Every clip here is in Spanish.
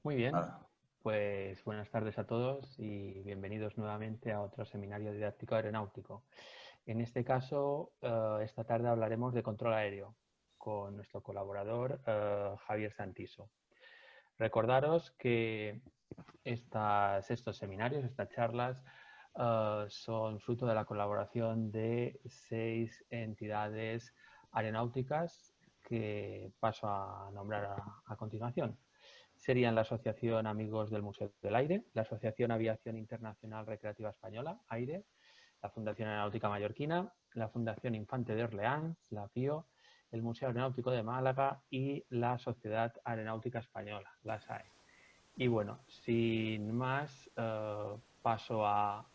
Muy bien, Nada. pues buenas tardes a todos y bienvenidos nuevamente a otro seminario didáctico aeronáutico. En este caso, esta tarde hablaremos de control aéreo con nuestro colaborador Javier Santiso. Recordaros que estos seminarios, estas charlas, son fruto de la colaboración de 6 entidades aeronáuticas que paso a nombrar a continuación. Serían la Asociación Amigos del Museo del Aire, la Asociación Aviación Internacional Recreativa Española, AIRE, la Fundación Aeronáutica Mallorquina, la Fundación Infante de Orleans, la FIO, el Museo Aeronáutico de Málaga y la Sociedad Aeronáutica Española, la SAE. Y bueno, sin más, paso a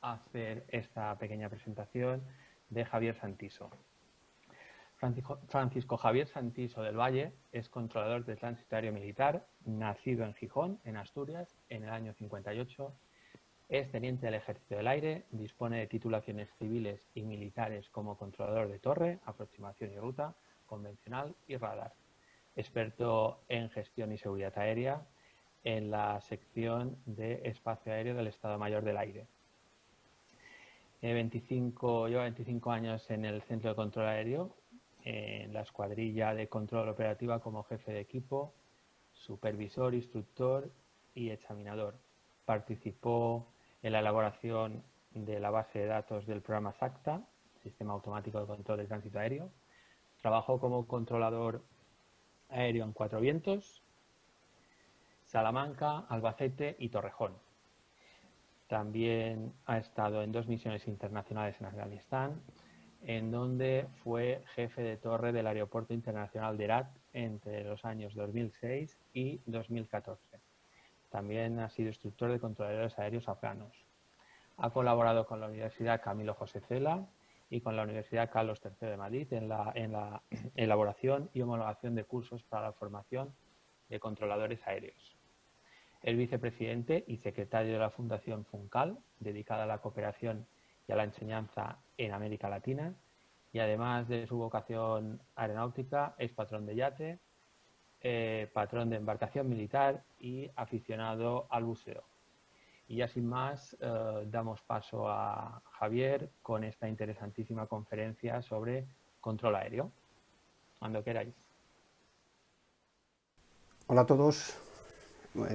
hacer esta pequeña presentación de Javier Santiso. Francisco Javier Santiso del Valle es controlador de tránsito aéreo militar, nacido en Gijón, en Asturias, en el año 58. Es teniente del Ejército del Aire, dispone de titulaciones civiles y militares como controlador de torre, aproximación y ruta, convencional y radar. Experto en gestión y seguridad aérea en la sección de espacio aéreo del Estado Mayor del Aire. Lleva 25 años en el Centro de Control Aéreo, en la escuadrilla de control operativa como jefe de equipo, supervisor, instructor y examinador. Participó en la elaboración de la base de datos del programa SACTA, Sistema Automático de Control de Tránsito Aéreo. Trabajó como controlador aéreo en Cuatro Vientos, Salamanca, Albacete y Torrejón. También ha estado en 2 misiones internacionales en Afganistán, en donde fue jefe de torre del Aeropuerto Internacional de Herat entre los años 2006 y 2014. También ha sido instructor de controladores aéreos afganos. Ha colaborado con la Universidad Camilo José Cela y con la Universidad Carlos III de Madrid en la elaboración y homologación de cursos para la formación de controladores aéreos. Es vicepresidente y secretario de la Fundación FUNCAL, dedicada a la cooperación y a la enseñanza en América Latina, y además de su vocación aeronáutica, es patrón de yate, patrón de embarcación militar y aficionado al buceo. Y ya sin más, damos paso a Javier con esta interesantísima conferencia sobre control aéreo. Cuando queráis. Hola a todos,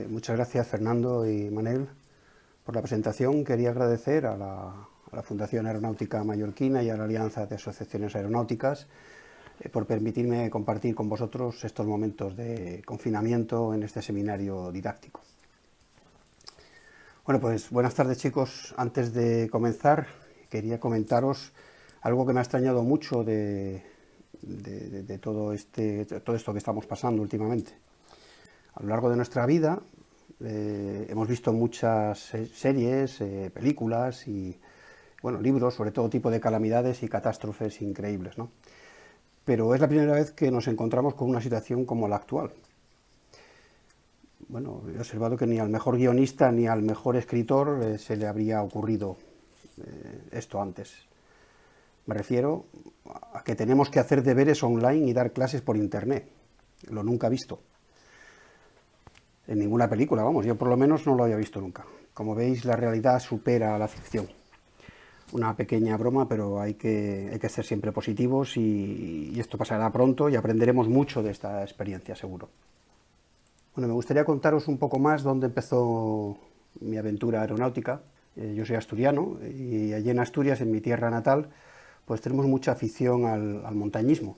muchas gracias Fernando y Manel por la presentación. Quería agradecer a la Fundación Aeronáutica Mallorquina y a la Alianza de Asociaciones Aeronáuticas por permitirme compartir con vosotros estos momentos de confinamiento en este seminario didáctico. Bueno, pues buenas tardes chicos. Antes de comenzar, quería comentaros algo que me ha extrañado mucho de todo esto que estamos pasando últimamente. A lo largo de nuestra vida hemos visto muchas series, películas y bueno, libros sobre todo tipo de calamidades y catástrofes increíbles, ¿no? Pero es la primera vez que nos encontramos con una situación como la actual. Bueno, he observado que ni al mejor guionista ni al mejor escritor se le habría ocurrido esto antes. Me refiero a que tenemos que hacer deberes online y dar clases por internet. Lo nunca visto. En ninguna película, vamos, yo por lo menos no lo había visto nunca. Como veis, la realidad supera a la ficción. Una pequeña broma, pero hay que ser siempre positivos y esto pasará pronto y aprenderemos mucho de esta experiencia, seguro. Bueno, me gustaría contaros un poco más dónde empezó mi aventura aeronáutica. Yo soy asturiano y allí en Asturias, en mi tierra natal, pues tenemos mucha afición al montañismo.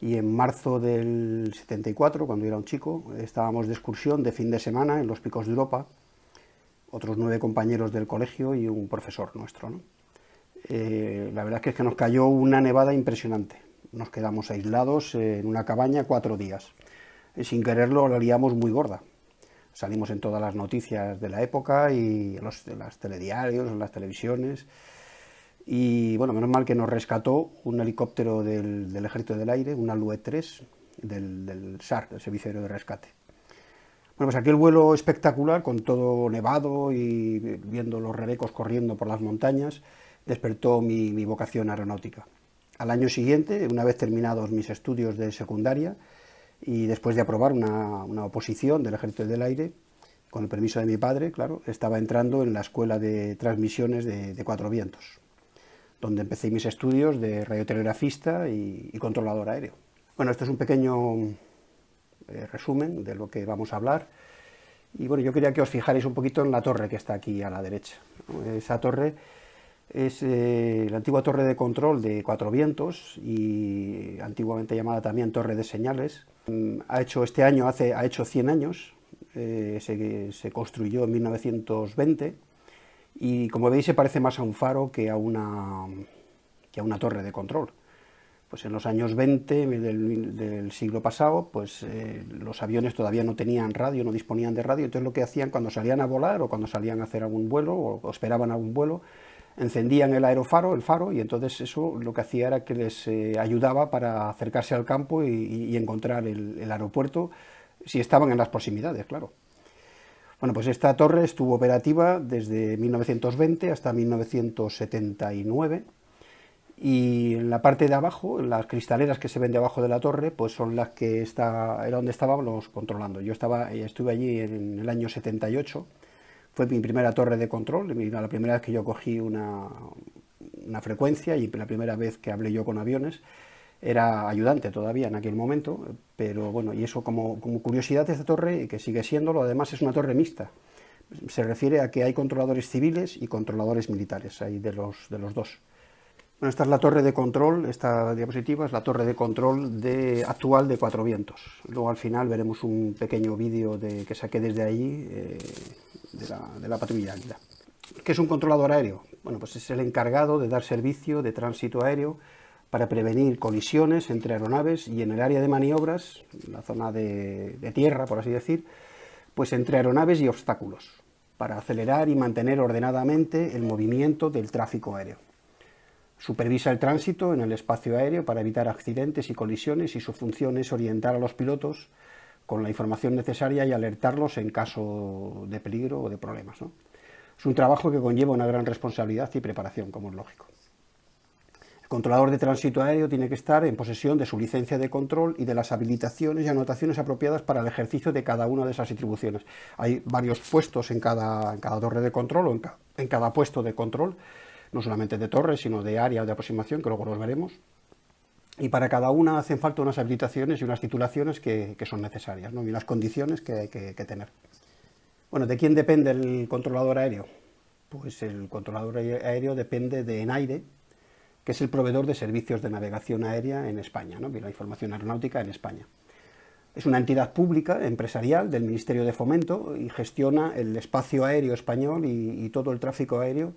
Y en marzo del 74, cuando era un chico, estábamos de excursión de fin de semana en los Picos de Europa, otros 9 compañeros del colegio y un profesor nuestro, ¿no? La verdad es que nos cayó una nevada impresionante. Nos quedamos aislados en una cabaña 4 días. Sin quererlo la liamos muy gorda. Salimos en todas las noticias de la época y en los telediarios, en las televisiones. Y bueno, menos mal que nos rescató un helicóptero del Ejército del Aire, un Alouette 3, del SAR, del Servicio Aéreo de Rescate. Bueno, pues aquel vuelo espectacular, con todo nevado y viendo los rebecos corriendo por las montañas, despertó mi vocación aeronáutica. Al año siguiente, una vez terminados mis estudios de secundaria, y después de aprobar una oposición del Ejército del Aire, con el permiso de mi padre, claro, estaba entrando en la Escuela de Transmisiones de Cuatro Vientos, donde empecé mis estudios de radiotelegrafista y controlador aéreo. Bueno, esto es un pequeño resumen de lo que vamos a hablar. Y bueno, yo quería que os fijarais un poquito en la torre que está aquí a la derecha, ¿no? Esa torre es la antigua torre de control de Cuatro Vientos, y antiguamente llamada también torre de señales. Este año ha hecho 100 años, se construyó en 1920, y como veis se parece más a un faro que a una torre de control. Pues en los años 20 del siglo pasado, pues los aviones todavía no tenían radio, no disponían de radio, entonces lo que hacían cuando salían a volar o cuando salían a hacer algún vuelo o esperaban algún vuelo, encendían el aerofaro, el faro, y entonces eso lo que hacía era que les ayudaba para acercarse al campo y encontrar el aeropuerto, si estaban en las proximidades, claro. Bueno, pues esta torre estuvo operativa desde 1920 hasta 1979, y en la parte de abajo, las cristaleras que se ven debajo de la torre, pues son las que era donde estábamos controlando. Yo estuve allí en el año 78, fue mi primera torre de control, la primera vez que yo cogí una frecuencia, y la primera vez que hablé yo con aviones. Era ayudante todavía en aquel momento, pero bueno, y eso como curiosidad de esta torre, que sigue siéndolo, además es una torre mixta. Se refiere a que hay controladores civiles y controladores militares, hay de los dos. Bueno, esta es la torre de control, esta diapositiva es la torre de control actual de Cuatro Vientos. Luego al final veremos un pequeño vídeo que saqué desde allí, de la patrulla Águila. ¿Qué es un controlador aéreo? Bueno, pues es el encargado de dar servicio de tránsito aéreo para prevenir colisiones entre aeronaves, y en el área de maniobras, la zona de tierra, por así decir, pues entre aeronaves y obstáculos, para acelerar y mantener ordenadamente el movimiento del tráfico aéreo. Supervisa el tránsito en el espacio aéreo para evitar accidentes y colisiones, y su función es orientar a los pilotos con la información necesaria y alertarlos en caso de peligro o de problemas, ¿no? Es un trabajo que conlleva una gran responsabilidad y preparación, como es lógico. El controlador de tránsito aéreo tiene que estar en posesión de su licencia de control y de las habilitaciones y anotaciones apropiadas para el ejercicio de cada una de esas atribuciones. Hay varios puestos en cada torre de control, o en cada puesto de control, no solamente de torre, sino de área o de aproximación, que luego los veremos. Y para cada una hacen falta unas habilitaciones y unas titulaciones que son necesarias, ¿no? Y unas condiciones que hay que tener. Bueno, ¿de quién depende el controlador aéreo? Pues el controlador aéreo depende de ENAIRE, que es el proveedor de servicios de navegación aérea en España, ¿no? La información aeronáutica en España. Es una entidad pública, empresarial, del Ministerio de Fomento, y gestiona el espacio aéreo español y todo el tráfico aéreo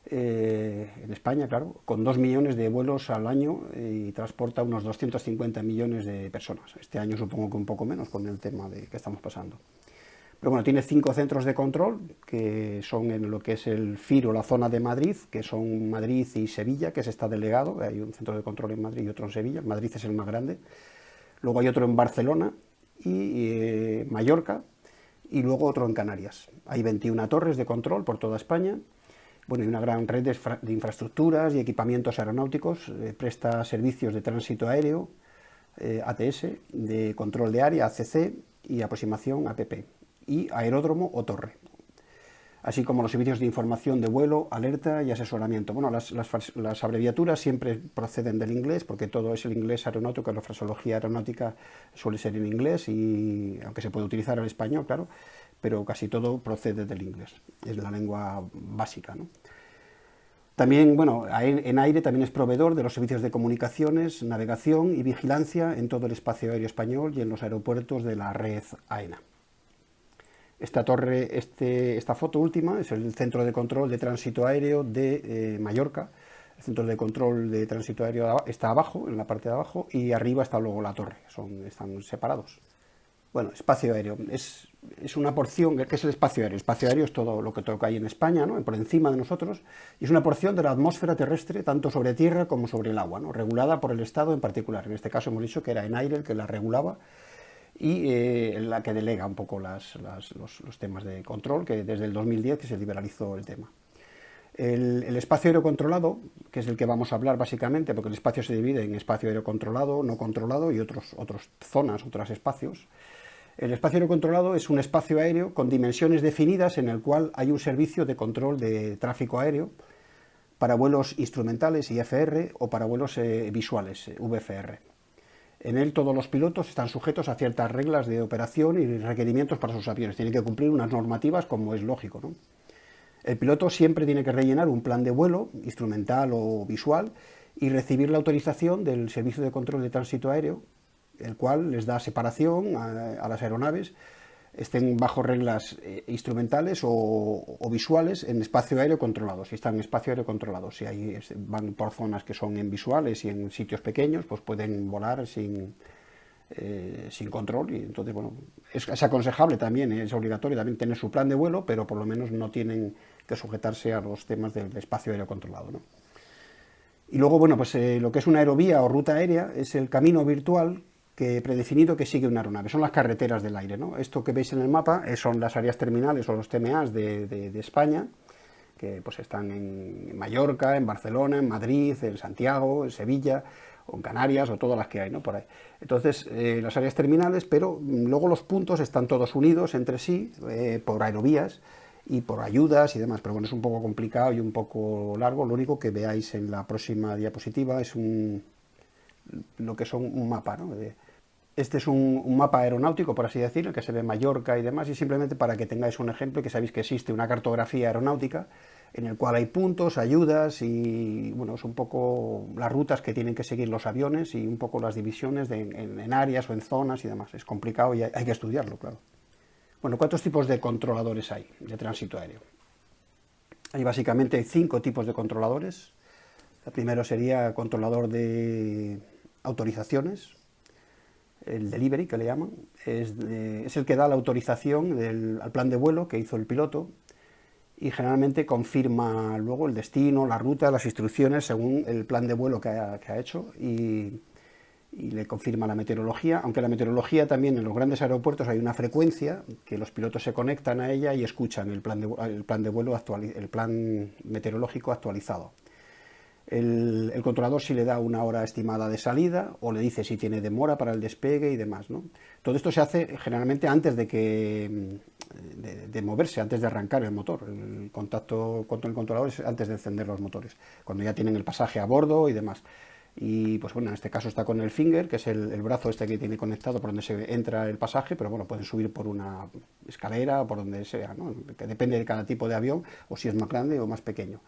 en España, claro, con 2 millones de vuelos al año, y transporta unos 250 millones de personas. Este año supongo que un poco menos con el tema que estamos pasando. Pero bueno, tiene 5 centros de control, que son en lo que es el FIRO, la zona de Madrid, que son Madrid y Sevilla, que está delegado. Hay un centro de control en Madrid y otro en Sevilla. Madrid es el más grande. Luego hay otro en Barcelona y Mallorca, y luego otro en Canarias. Hay 21 torres de control por toda España. Bueno, y una gran red de infraestructuras y equipamientos aeronáuticos. Presta servicios de tránsito aéreo, ATS, de control de área, ACC, y aproximación, APP, y aeródromo o torre, así como los servicios de información de vuelo, alerta y asesoramiento. Bueno, las abreviaturas siempre proceden del inglés, porque todo es el inglés aeronáutico, la fraseología aeronáutica suele ser en inglés, y aunque se puede utilizar el español, claro, pero casi todo procede del inglés, es la lengua básica, ¿no? También, bueno, ENAIRE también es proveedor de los servicios de comunicaciones, navegación y vigilancia en todo el espacio aéreo español y en los aeropuertos de la red AENA. Esta torre, esta foto última, es el centro de control de tránsito aéreo de Mallorca. El centro de control de tránsito aéreo está abajo, en la parte de abajo, y arriba está luego la torre, están separados. Bueno, espacio aéreo, es una porción. ¿Qué es el espacio aéreo? El espacio aéreo es todo lo que hay en España, ¿no? Por encima de nosotros, y es una porción de la atmósfera terrestre, tanto sobre tierra como sobre el agua, ¿no? Regulada por el Estado en particular. En este caso hemos dicho que era ENAIRE el que la regulaba, y la que delega un poco los temas de control, que desde el 2010 que se liberalizó el tema. El espacio aéreo controlado, que es el que vamos a hablar básicamente, porque el espacio se divide en espacio aéreo controlado, no controlado y otras zonas, otros espacios. El espacio aéreo controlado es un espacio aéreo con dimensiones definidas en el cual hay un servicio de control de tráfico aéreo para vuelos instrumentales, IFR, o para vuelos visuales, VFR. En él todos los pilotos están sujetos a ciertas reglas de operación y requerimientos para sus aviones. Tienen que cumplir unas normativas, como es lógico, ¿no? El piloto siempre tiene que rellenar un plan de vuelo, instrumental o visual, y recibir la autorización del Servicio de Control de Tránsito Aéreo, el cual les da separación a las aeronaves, estén bajo reglas instrumentales o visuales en espacio aéreo controlado. Si están en espacio aéreo controlado, si van por zonas que son en visuales y en sitios pequeños, pues pueden volar sin control, y entonces, bueno, es aconsejable también, es obligatorio también tener su plan de vuelo, pero por lo menos no tienen que sujetarse a los temas del espacio aéreo controlado, ¿no? Y luego, bueno, pues lo que es una aerovía o ruta aérea es el camino virtual predefinido que sigue una aeronave, son las carreteras del aire, ¿no? Esto que veis en el mapa son las áreas terminales o los TMAs de España, que pues están en Mallorca, en Barcelona, en Madrid, en Santiago, en Sevilla, o en Canarias, o todas las que hay, ¿no? Por ahí. Entonces, las áreas terminales, pero luego los puntos están todos unidos entre sí por aerovías y por ayudas y demás, pero bueno, es un poco complicado y un poco largo. Lo único que veáis en la próxima diapositiva es lo que son un mapa, ¿no? Este es un mapa aeronáutico, por así decirlo, que se ve Mallorca y demás, y simplemente para que tengáis un ejemplo, que sabéis que existe una cartografía aeronáutica en el cual hay puntos, ayudas y, bueno, es un poco las rutas que tienen que seguir los aviones y un poco las divisiones en áreas o en zonas y demás. Es complicado y hay que estudiarlo, claro. Bueno, ¿cuántos tipos de controladores hay de tránsito aéreo? Hay básicamente 5 tipos de controladores. El primero sería controlador de autorizaciones, el delivery, que le llaman, es el que da la autorización al plan de vuelo que hizo el piloto, y generalmente confirma luego el destino, la ruta, las instrucciones según el plan de vuelo que ha hecho, y le confirma la meteorología, aunque la meteorología también en los grandes aeropuertos hay una frecuencia que los pilotos se conectan a ella y escuchan el plan de vuelo el plan meteorológico actualizado. El controlador sí le da una hora estimada de salida o le dice si tiene demora para el despegue y demás, ¿no? Todo esto se hace generalmente antes de moverse, antes de arrancar el motor. El contacto con el controlador es antes de encender los motores, cuando ya tienen el pasaje a bordo y demás. Y pues bueno, en este caso está con el finger, que es el brazo este que tiene conectado por donde se entra el pasaje, pero bueno, pueden subir por una escalera o por donde sea, ¿no? Que depende de cada tipo de avión, o si es más grande o más pequeño.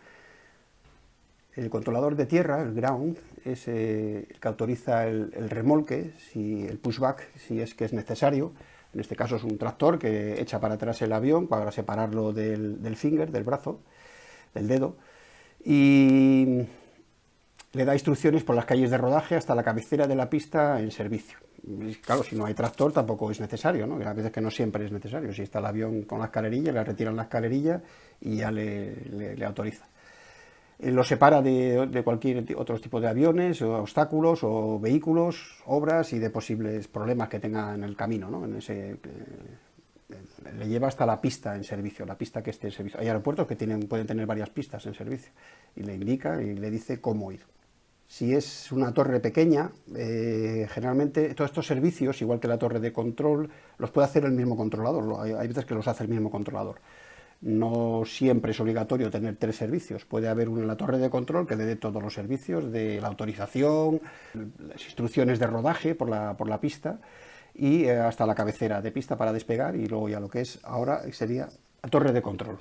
El controlador de tierra, el ground, es el que autoriza el remolque, el pushback, si es que es necesario. En este caso es un tractor que echa para atrás el avión para separarlo del finger, del brazo, del dedo, y le da instrucciones por las calles de rodaje hasta la cabecera de la pista en servicio. Y claro, si no hay tractor tampoco es necesario, ¿no? A veces que no siempre es necesario. Si está el avión con la escalerilla, le retiran la escalerilla y ya le autoriza. Lo separa de cualquier otro tipo de aviones, o obstáculos, o vehículos, obras y de posibles problemas que tenga en el camino, ¿no? Le lleva hasta la pista en servicio, la pista que esté en servicio. Hay aeropuertos que pueden tener varias pistas en servicio y le indica y le dice cómo ir. Si es una torre pequeña, generalmente todos estos servicios, igual que la torre de control, los puede hacer el mismo controlador. Hay veces que los hace el mismo controlador. No siempre es obligatorio tener 3 servicios. Puede haber uno en la torre de control que le dé todos los servicios de la autorización, las instrucciones de rodaje por la pista y hasta la cabecera de pista para despegar, y luego ya lo que es ahora sería la torre de control.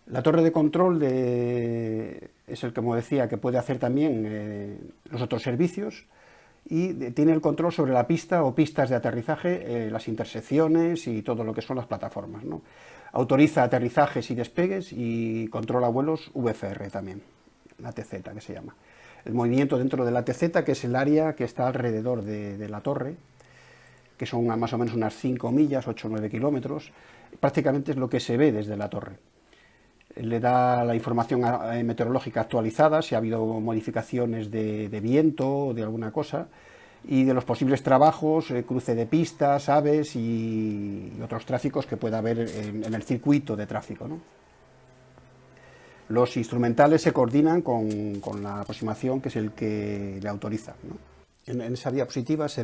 La torre de control es el que, como decía, que puede hacer también los otros servicios, y tiene el control sobre la pista o pistas de aterrizaje, las intersecciones y todo lo que son las plataformas, ¿no? Autoriza aterrizajes y despegues y controla vuelos VFR también, la ATZ que se llama. El movimiento dentro de la ATZ, que es el área que está alrededor de la torre, que son más o menos unas 5 millas, 8 o 9 kilómetros, prácticamente es lo que se ve desde la torre. Le da la información meteorológica actualizada, si ha habido modificaciones de viento o de alguna cosa, y de los posibles trabajos, cruce de pistas, aves y otros tráficos que pueda haber en el circuito de tráfico, ¿no? Los instrumentales se coordinan con la aproximación, que es el que le autoriza, ¿no? En esa diapositiva se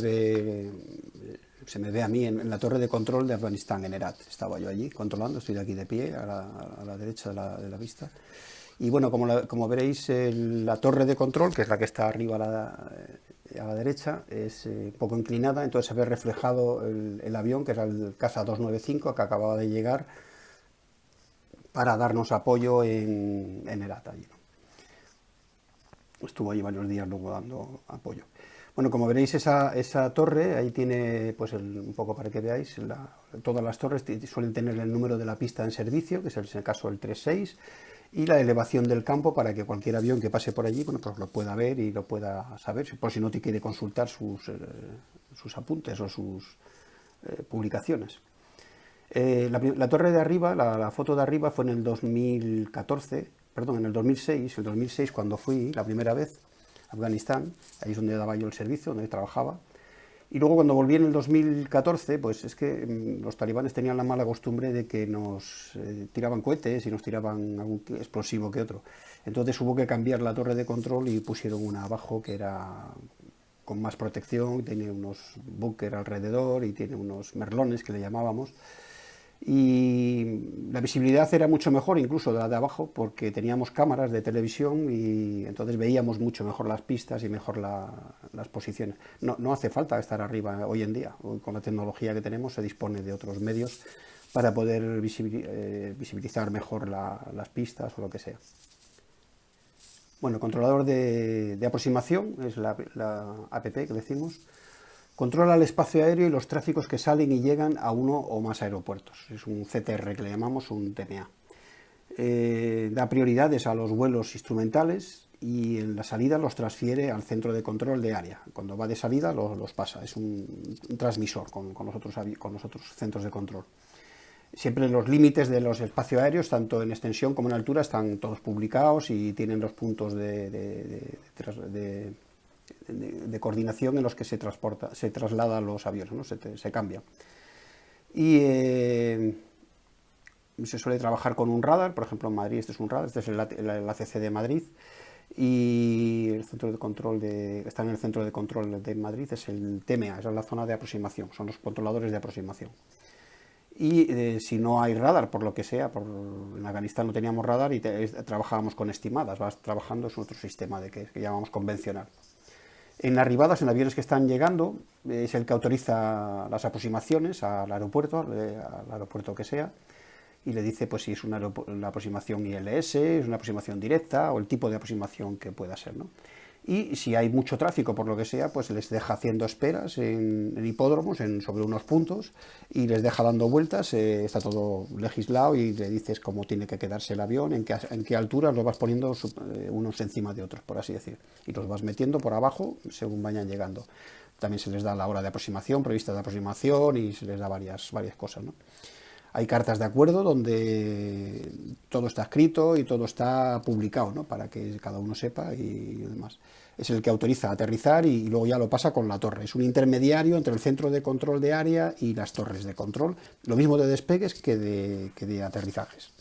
me ve a mí en la torre de control de Afganistán, en Herat. Estaba yo allí controlando, estoy aquí de pie, a la derecha de la vista. Y bueno, como veréis, la torre de control, que es la que está arriba a la derecha, es un poco inclinada, entonces se ve reflejado el avión, que era el Casa 295, que acababa de llegar para darnos apoyo en Herat, allí, ¿no? Estuvo allí varios días luego dando apoyo. Bueno, como veréis, esa torre, ahí tiene, pues un poco para que veáis, todas las torres suelen tener el número de la pista en servicio, que es el caso el 36, y la elevación del campo para que cualquier avión que pase por allí, bueno, pues lo pueda ver y lo pueda saber, por si no te quiere consultar sus apuntes o sus publicaciones. La torre de arriba, la foto de arriba fue en el 2014, perdón, en el 2006 cuando fui la primera vez a Afganistán, ahí es donde daba yo el servicio, donde trabajaba. Y luego cuando volví en el 2014, pues es que los talibanes tenían la mala costumbre de que nos tiraban cohetes y nos tiraban algún explosivo que otro. Entonces hubo que cambiar la torre de control y pusieron una abajo que era con más protección, tiene unos búnker alrededor y tiene unos merlones que le llamábamos. Y la visibilidad era mucho mejor incluso de la de abajo porque teníamos cámaras de televisión y entonces veíamos mucho mejor las pistas y mejor las posiciones. No hace falta estar arriba hoy en día. Hoy, con la tecnología que tenemos, se dispone de otros medios para poder visibilizar mejor las pistas o lo que sea. Bueno, el controlador de aproximación es la APP que decimos. Controla el espacio aéreo y los tráficos que salen y llegan a uno o más aeropuertos. Es un CTR que le llamamos, un TMA. Da prioridades a los vuelos instrumentales y en la salida los transfiere al centro de control de área. Cuando va de salida los pasa. Es un transmisor con los otros centros de control. Siempre los límites de los espacios aéreos, tanto en extensión como en altura, están todos publicados y tienen los puntos de coordinación en los que se trasladan los aviones, ¿no? se cambian. Y se suele trabajar con un radar, por ejemplo en Madrid este es un radar, este es el ACC de Madrid, y el centro de control está en el centro de control de Madrid, es el TMA, esa es la zona de aproximación, son los controladores de aproximación. Y si no hay radar, por lo que sea, en Afganistán no teníamos radar y trabajábamos con estimadas, vas trabajando, es otro sistema que llamamos convencional. En arribadas, en aviones que están llegando, es el que autoriza las aproximaciones al aeropuerto que sea, y le dice pues si es una aproximación ILS, es una aproximación directa o el tipo de aproximación que pueda ser, ¿no? Y si hay mucho tráfico, por lo que sea, pues les deja haciendo esperas en hipódromos, sobre unos puntos, y les deja dando vueltas, está todo legislado y le dices cómo tiene que quedarse el avión, en qué alturas los vas poniendo unos encima de otros, por así decir, y los vas metiendo por abajo según vayan llegando. También se les da la hora de aproximación, prevista de aproximación, y se les da varias cosas, ¿no? Hay cartas de acuerdo donde todo está escrito y todo está publicado, ¿no? Para que cada uno sepa y demás. Es el que autoriza aterrizar y luego ya lo pasa con la torre. Es un intermediario entre el centro de control de área y las torres de control. Lo mismo de despegues que de aterrizajes.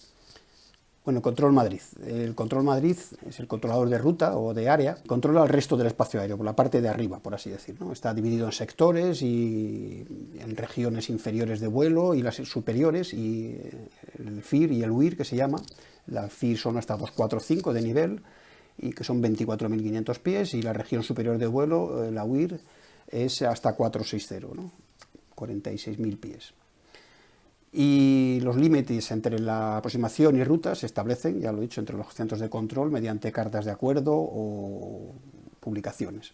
Bueno, Control Madrid. El Control Madrid es el controlador de ruta o de área, controla el resto del espacio aéreo, por la parte de arriba, por así decir, ¿no? Está dividido en sectores y en regiones inferiores de vuelo y las superiores, y el FIR y el WIR, que se llama. La FIR son hasta 245 de nivel, y que son 24.500 pies, y la región superior de vuelo, la WIR, es hasta 460, ¿no? 46.000 pies. Y los límites entre la aproximación y ruta se establecen, ya lo he dicho, entre los centros de control mediante cartas de acuerdo o publicaciones.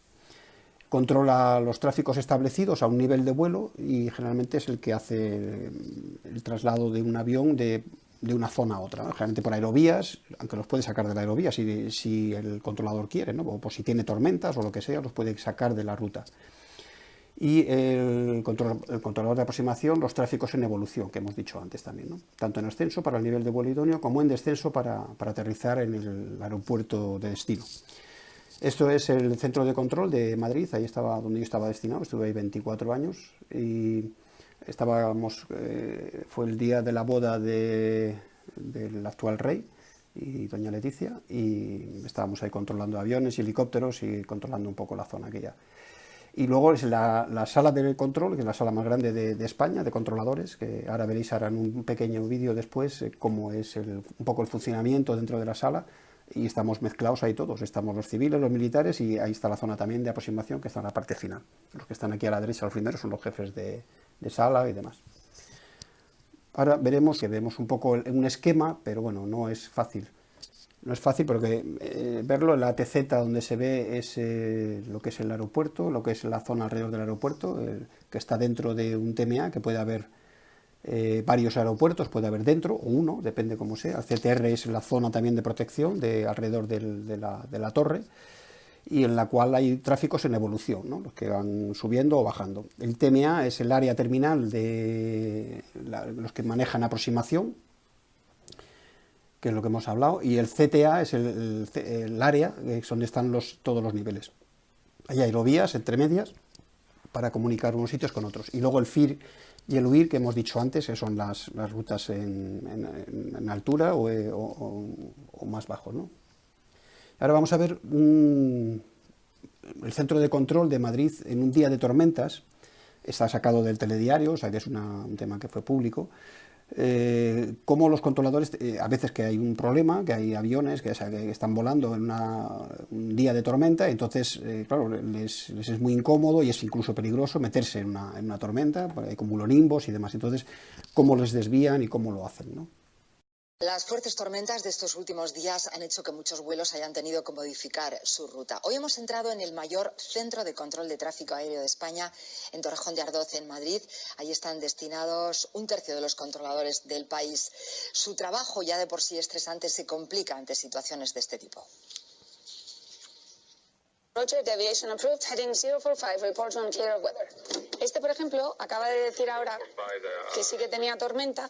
Controla los tráficos establecidos a un nivel de vuelo y generalmente es el que hace el traslado de un avión de una zona a otra, ¿no? Generalmente por aerovías, aunque los puede sacar de la aerovía si el controlador quiere, ¿no? O por si tiene tormentas o lo que sea, los puede sacar de la ruta. Y el controlador de aproximación, los tráficos en evolución, que hemos dicho antes también, ¿no? Tanto en ascenso para el nivel de vuelo idóneo como en descenso para aterrizar en el aeropuerto de destino. Esto es el centro de control de Madrid, ahí estaba donde yo estaba destinado, estuve ahí 24 años y fue el día de la boda del actual rey, y doña Leticia, y estábamos ahí controlando aviones y helicópteros y controlando un poco la zona aquella. Y luego es la sala de control, que es la sala más grande de España, de controladores, que ahora veréis ahora en un pequeño vídeo después cómo es un poco el funcionamiento dentro de la sala, y estamos mezclados ahí todos, estamos los civiles, los militares, y ahí está la zona también de aproximación, que está en la parte final. Los que están aquí a la derecha, los primeros, son los jefes de sala y demás. Ahora veremos que vemos un poco un esquema, pero bueno, no es fácil. No es fácil porque verlo, en la ATZ donde se ve es lo que es el aeropuerto, lo que es la zona alrededor del aeropuerto, que está dentro de un TMA, que puede haber varios aeropuertos, puede haber dentro, o uno, depende cómo sea. El CTR es la zona también de protección alrededor de la torre, y en la cual hay tráficos en evolución, ¿no? Los que van subiendo o bajando. El TMA es el área terminal de los que manejan aproximación, que es lo que hemos hablado, y el CTA es el área donde están todos los niveles. Hay aerovías entre medias para comunicar unos sitios con otros. Y luego el FIR y el UIR, que hemos dicho antes, que son las rutas en altura o más bajo, ¿no? Ahora vamos a ver el centro de control de Madrid en un día de tormentas. Está sacado del telediario, o sea que es un tema que fue público. Cómo los controladores, a veces que hay un problema, que hay aviones que están volando en un día de tormenta, entonces, claro, les es muy incómodo y es incluso peligroso meterse en una tormenta, hay cumulonimbos y demás. Entonces, cómo les desvían y cómo lo hacen, ¿no? Las fuertes tormentas de estos últimos días han hecho que muchos vuelos hayan tenido que modificar su ruta. Hoy hemos entrado en el mayor centro de control de tráfico aéreo de España, en Torrejón de Ardoz, en Madrid. Allí están destinados un tercio de los controladores del país. Su trabajo, ya de por sí estresante, se complica ante situaciones de este tipo. Roger, deviation approved, heading 045, report on clear weather. Este, por ejemplo, acaba de decir ahora que sí que tenía tormenta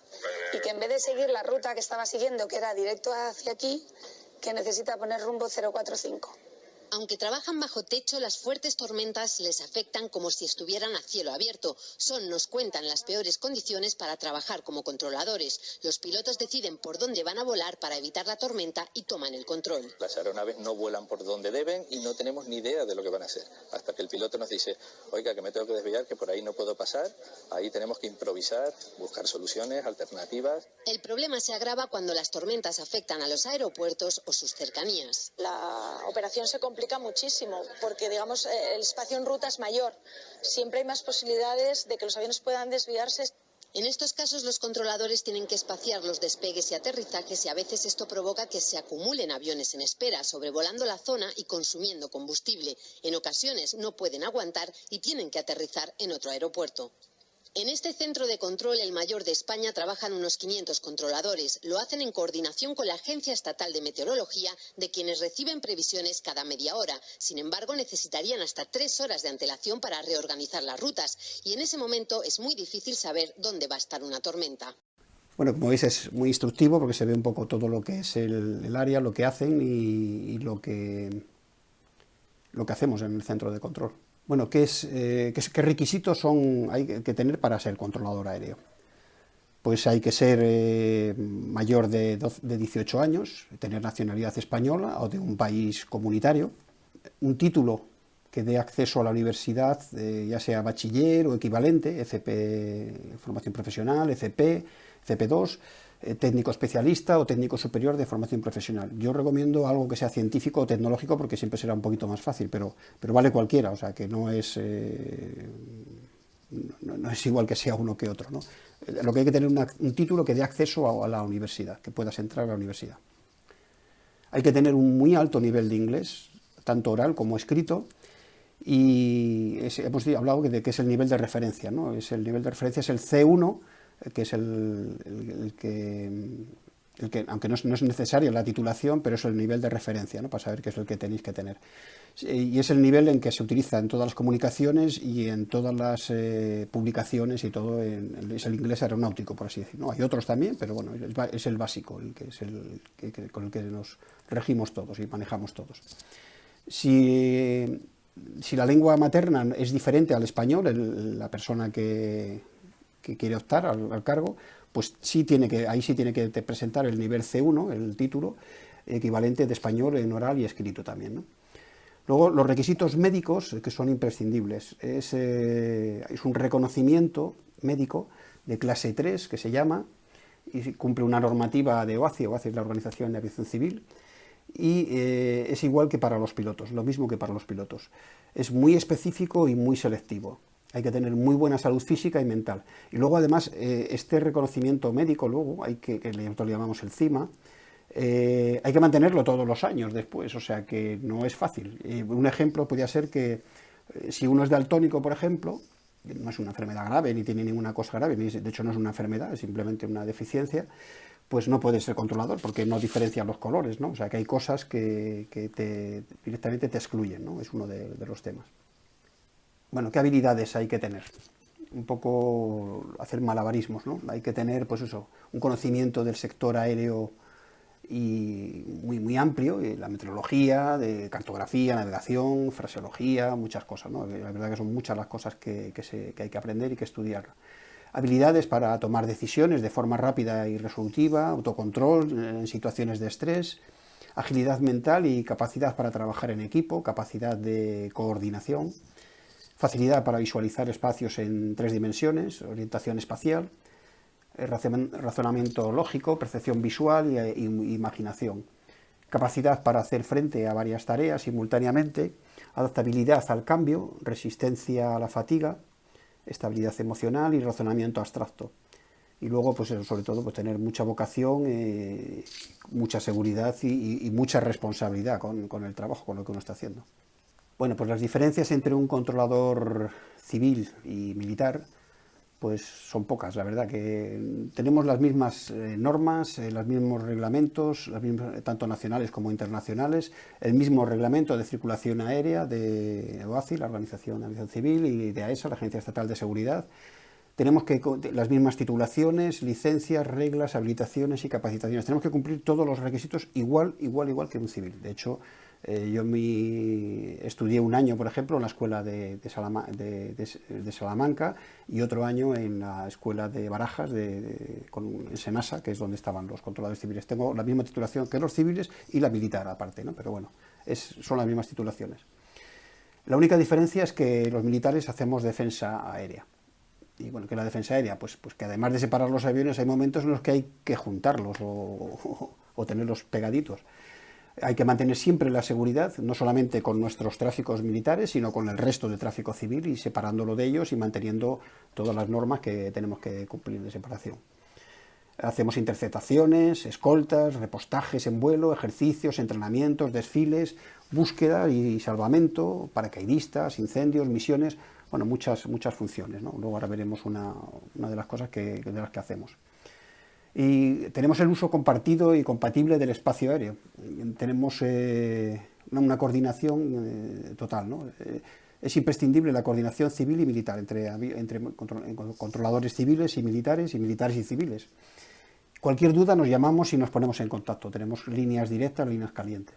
y que en vez de seguir la ruta que estaba siguiendo, que era directo hacia aquí, que necesita poner rumbo 045. Aunque trabajan bajo techo, las fuertes tormentas les afectan como si estuvieran a cielo abierto. Nos cuentan, las peores condiciones para trabajar como controladores. Los pilotos deciden por dónde van a volar para evitar la tormenta y toman el control. Las aeronaves no vuelan por donde deben y no tenemos ni idea de lo que van a hacer. Hasta que el piloto nos dice, oiga, que me tengo que desviar, que por ahí no puedo pasar. Ahí tenemos que improvisar, buscar soluciones, alternativas. El problema se agrava cuando las tormentas afectan a los aeropuertos o sus cercanías. La operación se complica muchísimo porque, digamos, el espacio en ruta es mayor. Siempre hay más posibilidades de que los aviones puedan desviarse. En estos casos, los controladores tienen que espaciar los despegues y aterrizajes, y a veces esto provoca que se acumulen aviones en espera, sobrevolando la zona y consumiendo combustible. En ocasiones no pueden aguantar y tienen que aterrizar en otro aeropuerto. En este centro de control, el mayor de España, trabajan unos 500 controladores. Lo hacen en coordinación con la Agencia Estatal de Meteorología, de quienes reciben previsiones cada media hora. Sin embargo, necesitarían hasta 3 horas de antelación para reorganizar las rutas. Y en ese momento es muy difícil saber dónde va a estar una tormenta. Bueno, como veis es muy instructivo porque se ve un poco todo lo que es el área, lo que hacen y lo que hacemos en el centro de control. Bueno, ¿qué requisitos hay que tener para ser controlador aéreo? Pues hay que ser mayor de 18 años, tener nacionalidad española o de un país comunitario, un título que dé acceso a la universidad, ya sea bachiller o equivalente, FP, formación profesional, FP, FP2, técnico especialista o técnico superior de formación profesional. Yo recomiendo algo que sea científico o tecnológico porque siempre será un poquito más fácil, pero vale cualquiera, o sea que no es igual que sea uno que otro, ¿no? Lo que hay que tener un título que dé acceso a la universidad, que puedas entrar a la universidad. Hay que tener un muy alto nivel de inglés, tanto oral como escrito, y hemos hablado de que es el nivel de referencia, ¿no? El nivel de referencia es el C1, que es el que aunque no es necesaria la titulación, pero es el nivel de referencia, ¿no? Para saber qué es el que tenéis que tener. Y es el nivel en que se utiliza en todas las comunicaciones y en todas las publicaciones y todo, es el inglés aeronáutico, por así decirlo, ¿no? Hay otros también, pero bueno, es el básico, con el que nos regimos todos y manejamos todos. Si la lengua materna es diferente al español, la persona que quiere optar al cargo, pues ahí sí tiene que presentar el nivel C1, el título, equivalente de español en oral y escrito también, ¿no? Luego, los requisitos médicos que son imprescindibles. Es un reconocimiento médico de clase 3, que se llama, y cumple una normativa de OACI. OACI es la Organización de Aviación Civil, y es igual que para los pilotos, lo mismo que para los pilotos. Es muy específico y muy selectivo. Hay que tener muy buena salud física y mental. Y luego, además, este reconocimiento médico, luego, que nosotros le llamamos el CIMA, hay que mantenerlo todos los años después, o sea que no es fácil. Un ejemplo podría ser que si uno es daltónico, por ejemplo, no es una enfermedad grave, ni tiene ninguna cosa grave, de hecho no es una enfermedad, es simplemente una deficiencia, pues no puede ser controlador porque no diferencia los colores, ¿no? O sea que hay cosas que directamente te excluyen, ¿no? Es uno de los temas. Bueno, ¿qué habilidades hay que tener? Un poco hacer malabarismos, ¿no? Hay que tener, pues eso, un conocimiento del sector aéreo y muy amplio, la meteorología, de cartografía, navegación, fraseología, muchas cosas, ¿no? La verdad que son muchas las cosas que hay que aprender y que estudiar. Habilidades para tomar decisiones de forma rápida y resolutiva, autocontrol en situaciones de estrés, agilidad mental y capacidad para trabajar en equipo, capacidad de coordinación, facilidad para visualizar espacios en 3 dimensiones, orientación espacial, razonamiento lógico, percepción visual e imaginación, capacidad para hacer frente a varias tareas simultáneamente, adaptabilidad al cambio, resistencia a la fatiga, estabilidad emocional y razonamiento abstracto. Y luego, pues sobre todo, pues tener mucha vocación, mucha seguridad y mucha responsabilidad con el trabajo, con lo que uno está haciendo. Bueno, pues las diferencias entre un controlador civil y militar pues son pocas, la verdad, que tenemos las mismas normas, los mismos reglamentos, tanto nacionales como internacionales, el mismo reglamento de circulación aérea de OACI, la Organización de Aviación Civil, y de AESA, la Agencia Estatal de Seguridad. Tenemos las mismas titulaciones, licencias, reglas, habilitaciones y capacitaciones. Tenemos que cumplir todos los requisitos igual que un civil. De hecho, yo estudié un año, por ejemplo, en la escuela de Salamanca y otro año en la escuela de Barajas, en Senasa, que es donde estaban los controladores civiles. Tengo la misma titulación que los civiles y la militar aparte, ¿no? Pero bueno, son las mismas titulaciones. La única diferencia es que los militares hacemos defensa aérea. Y bueno, ¿qué es la defensa aérea? Pues que además de separar los aviones, hay momentos en los que hay que juntarlos o tenerlos pegaditos. Hay que mantener siempre la seguridad, no solamente con nuestros tráficos militares, sino con el resto del tráfico civil y separándolo de ellos y manteniendo todas las normas que tenemos que cumplir de separación. Hacemos interceptaciones, escoltas, repostajes en vuelo, ejercicios, entrenamientos, desfiles, búsqueda y salvamento, paracaidistas, incendios, misiones, bueno, muchas funciones, ¿no? Luego ahora veremos una de las cosas de las que hacemos. Y tenemos el uso compartido y compatible del espacio aéreo. Tenemos una coordinación total, ¿no? Es imprescindible la coordinación civil y militar entre controladores civiles y militares y civiles. Cualquier duda nos llamamos y nos ponemos en contacto. Tenemos líneas directas, líneas calientes.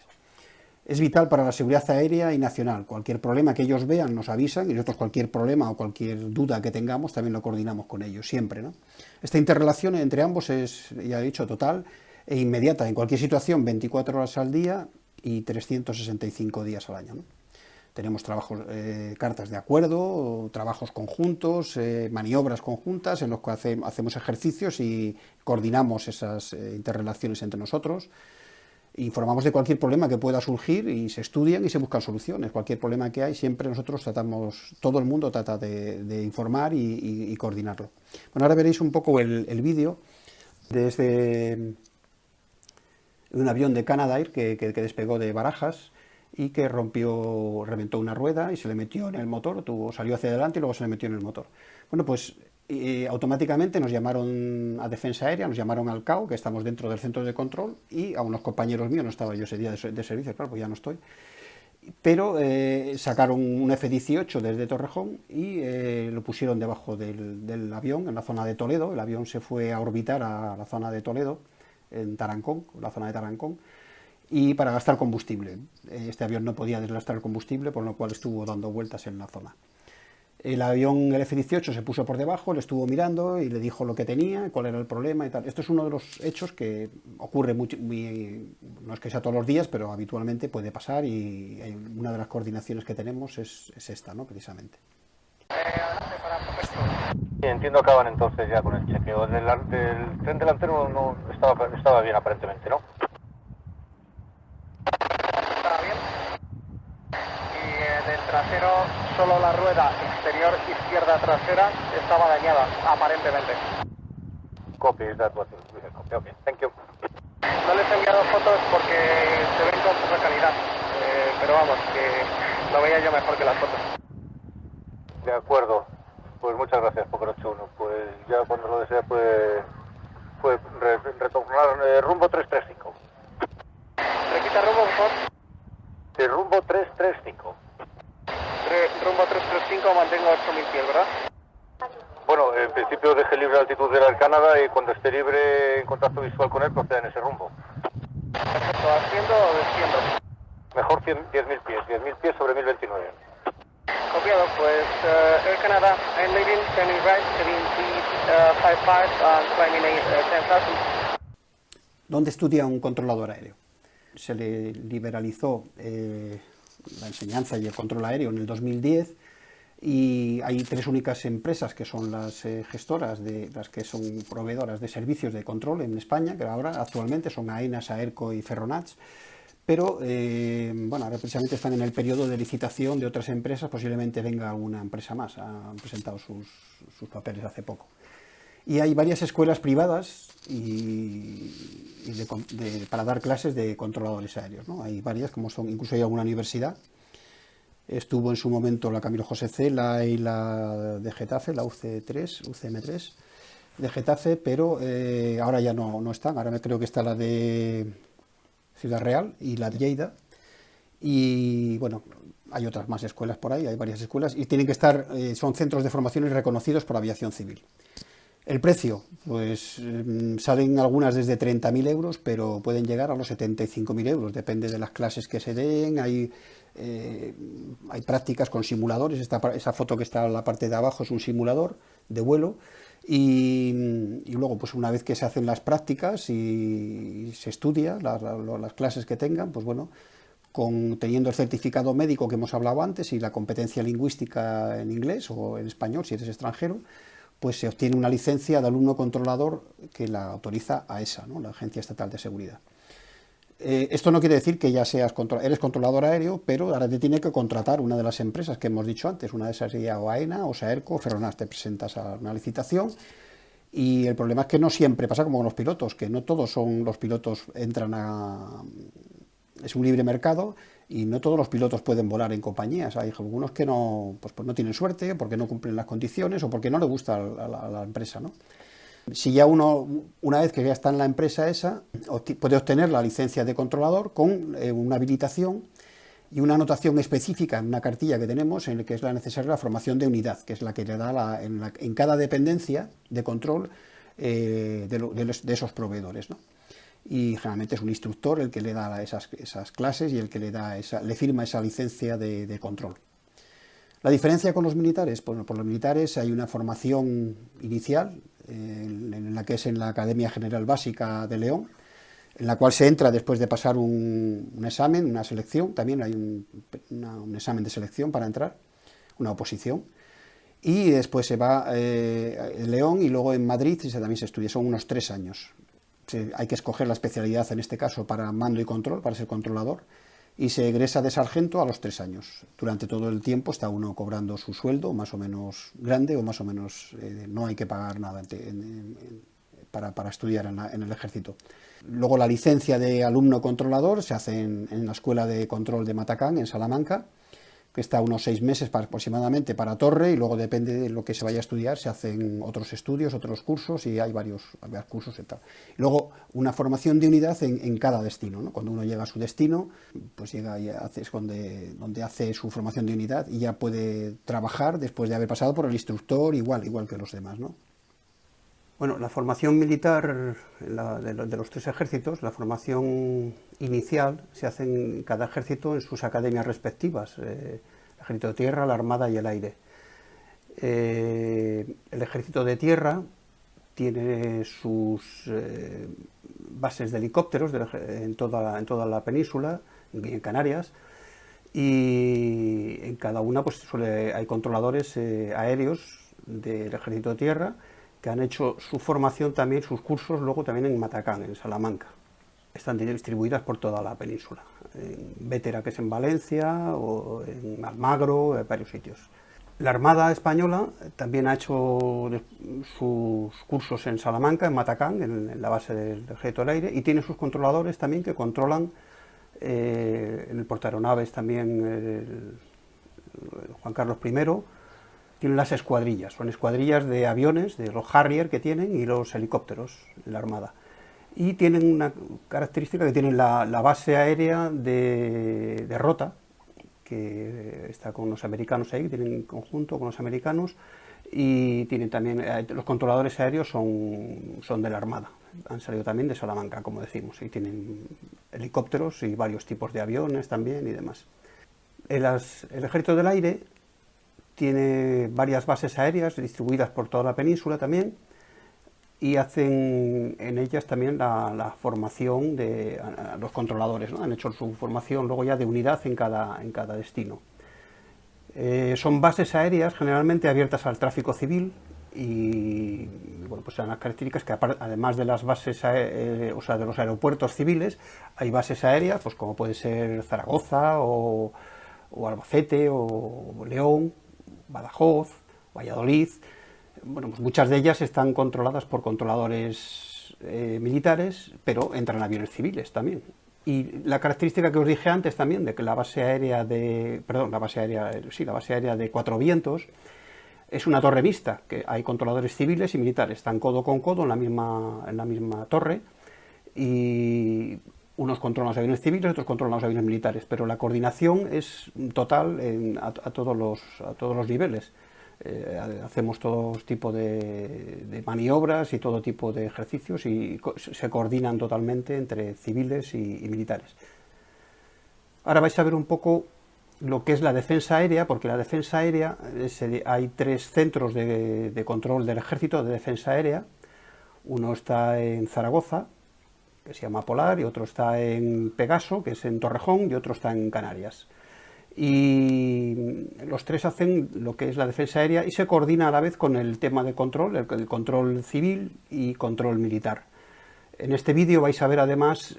Es vital para la seguridad aérea y nacional. Cualquier problema que ellos vean nos avisan y nosotros cualquier problema o cualquier duda que tengamos también lo coordinamos con ellos, siempre, ¿no? Esta interrelación entre ambos es, ya he dicho, total e inmediata. En cualquier situación, 24 horas al día y 365 días al año, ¿no? Tenemos cartas de acuerdo, trabajos conjuntos, maniobras conjuntas en los que hacemos ejercicios y coordinamos esas interrelaciones entre nosotros. Informamos de cualquier problema que pueda surgir y se estudian y se buscan soluciones. Cualquier problema que hay, siempre nosotros todo el mundo trata de informar y coordinarlo. Bueno, ahora veréis un poco el vídeo de un avión de Canadair que despegó de Barajas y que reventó una rueda y se le metió en el motor, salió hacia adelante y luego se le metió en el motor. Bueno, pues automáticamente nos llamaron a Defensa Aérea, nos llamaron al CAO, que estamos dentro del centro de control, y a unos compañeros míos, no estaba yo ese día de servicio, claro, pues ya no estoy, pero sacaron un F-18 desde Torrejón y lo pusieron debajo del avión, en la zona de Toledo. El avión se fue a orbitar a la zona de Toledo, en Tarancón, la zona de Tarancón, y para gastar combustible. Este avión no podía desgastar el combustible, por lo cual estuvo dando vueltas en la zona. El avión, el F-18, se puso por debajo, le estuvo mirando y le dijo lo que tenía, cuál era el problema y tal. Esto es uno de los hechos que ocurre no es que sea todos los días, pero habitualmente puede pasar, y una de las coordinaciones que tenemos es esta, ¿no? Precisamente. Sí, entiendo, acaban entonces ya con el chequeo. Del tren delantero no estaba bien aparentemente, ¿no? Estaba bien. Y del trasero, solo la rueda exterior izquierda trasera estaba dañada, aparentemente. Copy, that was copy. Okay, thank you. No les he enviado fotos porque se ven con poca calidad, pero vamos, que lo veía yo mejor que las fotos. De acuerdo. Pues muchas gracias, Pocorocho 1. Pues ya cuando lo desea, pues retornar rumbo 335. Repita rumbo, por favor. De rumbo 335. Rumbo 335, mantengo 8000 pies, ¿verdad? Bueno, en principio deje libre la altitud del Air Canada y cuando esté libre en contacto visual con él, proceda en ese rumbo. Perfecto, ¿haciendo o desciendo? Mejor 10.000 pies, 10.000 pies sobre 1029. Copiado, pues Air Canada, I'm leaving, turning right, heading 55 and climbing 10,000. ¿Dónde estudia un controlador aéreo? Se le liberalizó la enseñanza y el control aéreo en el 2010, y hay 3 únicas empresas que son las gestoras, las que son proveedoras de servicios de control en España, que ahora actualmente son AENA, Saerco y Ferronats. Pero, bueno, ahora precisamente están en el periodo de licitación de otras empresas, posiblemente venga alguna empresa más, han presentado sus papeles hace poco. Y hay varias escuelas privadas para dar clases de controladores aéreos, ¿no? Hay varias, incluso hay alguna universidad. Estuvo en su momento la Camilo José Cela y la de Getafe, la UCM3 de Getafe, pero ahora ya no están. Ahora creo que está la de Ciudad Real y la de Lleida, y bueno, hay otras más escuelas por ahí, hay varias escuelas, y tienen que estar, son centros de formación reconocidos por Aviación Civil. El precio, pues salen algunas desde 30.000 euros, pero pueden llegar a los 75.000 euros, depende de las clases que se den. Hay prácticas con simuladores. Esa foto que está en la parte de abajo es un simulador de vuelo, y luego, pues una vez que se hacen las prácticas y se estudia las clases que tengan, pues bueno, teniendo el certificado médico que hemos hablado antes y la competencia lingüística en inglés o en español si eres extranjero, pues se obtiene una licencia de alumno controlador que la autoriza AESA, ¿no? La Agencia Estatal de Seguridad. Esto no quiere decir que ya eres controlador aéreo, pero ahora te tiene que contratar una de las empresas que hemos dicho antes. Una de esas sería o AENA, o Saerco, o Ferronats. Te presentas a una licitación, y el problema es que no siempre pasa como con los pilotos, que no todos los pilotos entran es un libre mercado, y no todos los pilotos pueden volar en compañías. Hay algunos que no tienen suerte, porque no cumplen las condiciones o porque no le gusta a la empresa, ¿no? Si ya una vez que ya está en la empresa esa, puede obtener la licencia de controlador con una habilitación y una anotación específica en una cartilla que tenemos, en la que es necesaria la formación de unidad, que es la que le da en cada dependencia de control de esos proveedores, ¿no? Y generalmente es un instructor el que le da esas clases y el que le firma esa licencia de control. La diferencia con los militares, pues por los militares hay una formación inicial, en la que es en la Academia General Básica de León, en la cual se entra después de pasar un examen, una selección. También hay un examen de selección para entrar, una oposición, y después se va en León, y luego en Madrid también se estudia, son unos 3 años. Hay que escoger la especialidad, en este caso para mando y control, para ser controlador, y se egresa de sargento a los 3 años. Durante todo el tiempo está uno cobrando su sueldo, más o menos grande, o más o menos no hay que pagar nada para estudiar en el ejército. Luego la licencia de alumno controlador se hace en la Escuela de Control de Matacán, en Salamanca, que está unos 6 meses aproximadamente para Torre, y luego depende de lo que se vaya a estudiar, se hacen otros estudios, otros cursos, y hay varios cursos y tal. Y luego una formación de unidad en cada destino, ¿no? Cuando uno llega a su destino, pues llega y es donde hace su formación de unidad, y ya puede trabajar después de haber pasado por el instructor igual que los demás, ¿no? Bueno, la formación militar de los 3 ejércitos, la formación inicial se hace en cada ejército en sus academias respectivas, el ejército de tierra, la armada y el aire. El Ejército de Tierra tiene sus bases de helicópteros en toda la península, en Canarias, y en cada una pues hay controladores aéreos del Ejército de Tierra que han hecho su formación también, sus cursos luego también en Matacán, en Salamanca. Están distribuidas por toda la península, en Vétera, que es en Valencia, o en Almagro, en varios sitios. La Armada Española también ha hecho sus cursos en Salamanca, en Matacán, en la base del Ejército del Aire, y tiene sus controladores también que controlan en el portaeronaves también el Juan Carlos I, tienen las escuadrillas, son escuadrillas de aviones, de los Harrier que tienen y los helicópteros de la Armada. Y tienen una característica que tienen la base aérea de Rota, que está con los americanos ahí, que tienen en conjunto con los americanos, y tienen también, los controladores aéreos son de la Armada, han salido también de Salamanca, como decimos, y tienen helicópteros y varios tipos de aviones también y demás. El Ejército del Aire tiene varias bases aéreas distribuidas por toda la península también, y hacen en ellas también la formación de los controladores, ¿no? Han hecho su formación luego ya de unidad en cada destino. Son bases aéreas generalmente abiertas al tráfico civil y bueno, pues son las características que además de las bases, o sea, de los aeropuertos civiles, hay bases aéreas, pues como puede ser Zaragoza o Albacete o León, Badajoz, Valladolid. Bueno, pues muchas de ellas están controladas por controladores militares, pero entran aviones civiles también. Y la característica que os dije antes también, de que la base aérea de Cuatro Vientos es una torre mixta, que hay controladores civiles y militares, están codo con codo en la misma torre, y unos controlan los aviones civiles, otros controlan los aviones militares, pero la coordinación es total a todos los niveles. Hacemos todo tipo de maniobras y todo tipo de ejercicios y se coordinan totalmente entre civiles y militares. Ahora vais a ver un poco lo que es la defensa aérea, porque la defensa aérea, hay 3 centros de control del ejército de defensa aérea. Uno está en Zaragoza, que se llama Polar, y otro está en Pegaso, que es en Torrejón, y otro está en Canarias. Y los 3 hacen lo que es la defensa aérea y se coordina a la vez con el tema de control, el control civil y control militar. En este vídeo vais a ver además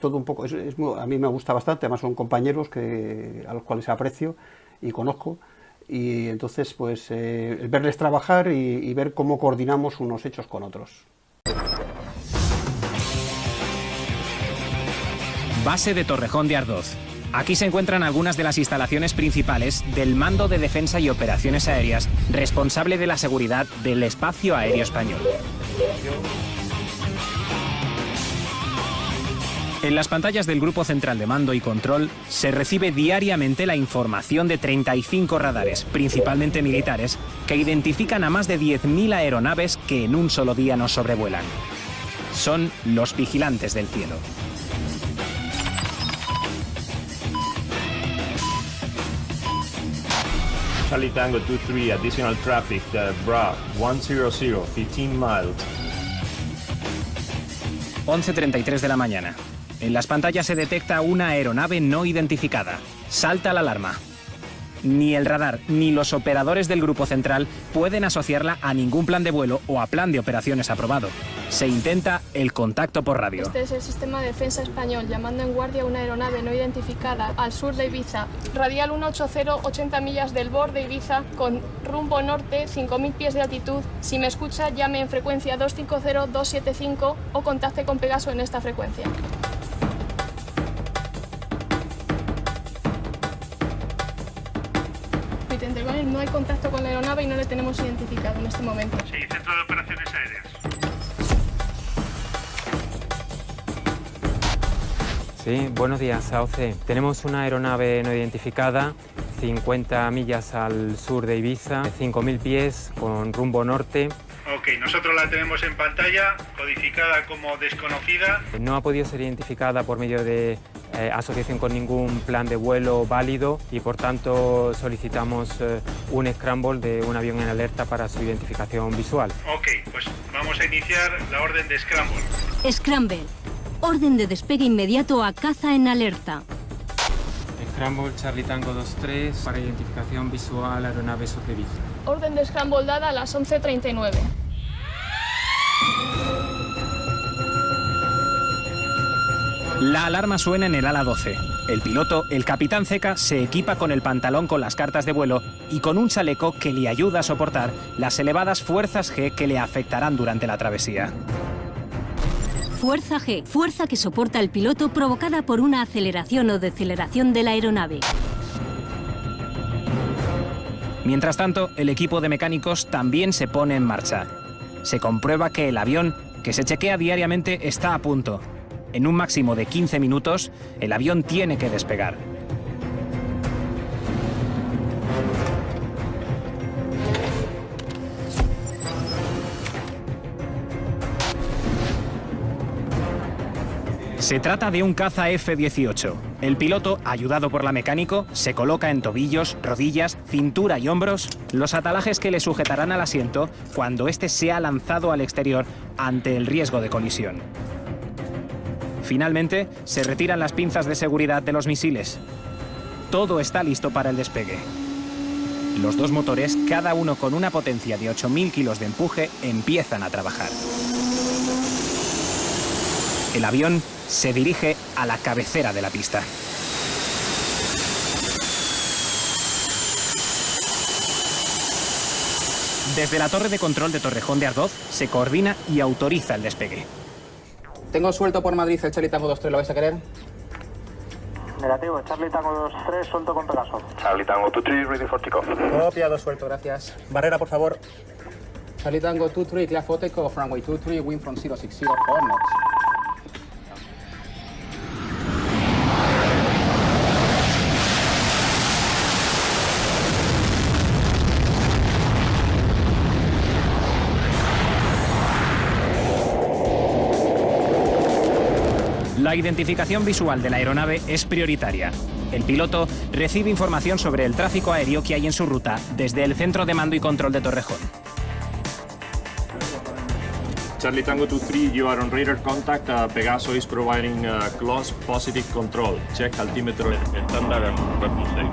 todo un poco, a mí me gusta bastante, además son compañeros a los cuales aprecio y conozco, y entonces pues verles trabajar y ver cómo coordinamos unos hechos con otros. Base de Torrejón de Ardoz. Aquí se encuentran algunas de las instalaciones principales del Mando de Defensa y Operaciones Aéreas, responsable de la seguridad del espacio aéreo español. En las pantallas del Grupo Central de Mando y Control se recibe diariamente la información de 35 radares, principalmente militares, que identifican a más de 10.000 aeronaves que en un solo día nos sobrevuelan. Son los vigilantes del cielo. Charlie Tango 23, additional traffic, Bra 100, 15 miles. 11:33 de la mañana. En las pantallas se detecta una aeronave no identificada. Salta la alarma. Ni el radar ni los operadores del Grupo Central pueden asociarla a ningún plan de vuelo o a plan de operaciones aprobado. Se intenta el contacto por radio. Este es el sistema de defensa español, llamando en guardia una aeronave no identificada al sur de Ibiza. Radial 180, 80 millas del borde de Ibiza, con rumbo norte, 5.000 pies de altitud. Si me escucha, llame en frecuencia 250-275 o contacte con Pegaso en esta frecuencia. No hay contacto con la aeronave y no le tenemos identificado en este momento. Sí, Centro de Operaciones Aéreas. Sí, buenos días, AOC. Tenemos una aeronave no identificada, 50 millas al sur de Ibiza, 5.000 pies con rumbo norte. Ok, nosotros la tenemos en pantalla, codificada como desconocida. No ha podido ser identificada por medio de asociación con ningún plan de vuelo válido y por tanto solicitamos un scramble de un avión en alerta para su identificación visual. Ok, pues vamos a iniciar la orden de scramble. Scramble. Orden de despegue inmediato a caza en alerta. Scramble Charlie Tango 23 para identificación visual aeronave sur de Ibiza. Orden de scramble dada a las 11:39. La alarma suena en el ala 12. El piloto, el capitán Zeca, se equipa con el pantalón con las cartas de vuelo y con un chaleco que le ayuda a soportar las elevadas fuerzas G que le afectarán durante la travesía. Fuerza G, fuerza que soporta el piloto provocada por una aceleración o deceleración de la aeronave. Mientras tanto, el equipo de mecánicos también se pone en marcha. Se comprueba que el avión, que se chequea diariamente, está a punto. En un máximo de 15 minutos, el avión tiene que despegar. Se trata de un caza F-18. El piloto, ayudado por la mecánico, se coloca en tobillos, rodillas, cintura y hombros los atalajes que le sujetarán al asiento cuando éste sea lanzado al exterior ante el riesgo de colisión. Finalmente, se retiran las pinzas de seguridad de los misiles. Todo está listo para el despegue. Los dos motores, cada uno con una potencia de 8.000 kilos de empuje, empiezan a trabajar. El avión se dirige a la cabecera de la pista. Desde la torre de control de Torrejón de Ardoz se coordina y autoriza el despegue. Tengo suelto por Madrid el Charlie Tango 23, ¿lo vais a querer? Negativo, Charlie Tango 23, suelto con Pegaso. Charlie Tango 23, ready for takeoff. Copiado, suelto, gracias. Barrera, por favor. Charlie Tango 23, clear for takeoff, runway 23, wind from 060, 4 knots. La identificación visual de la aeronave es prioritaria. El piloto recibe información sobre el tráfico aéreo que hay en su ruta desde el centro de mando y control de Torrejón. Charlie Tango 23, you are on radar contact. Pegaso is providing close positive control. Check altimeter. Estándar weapon safe.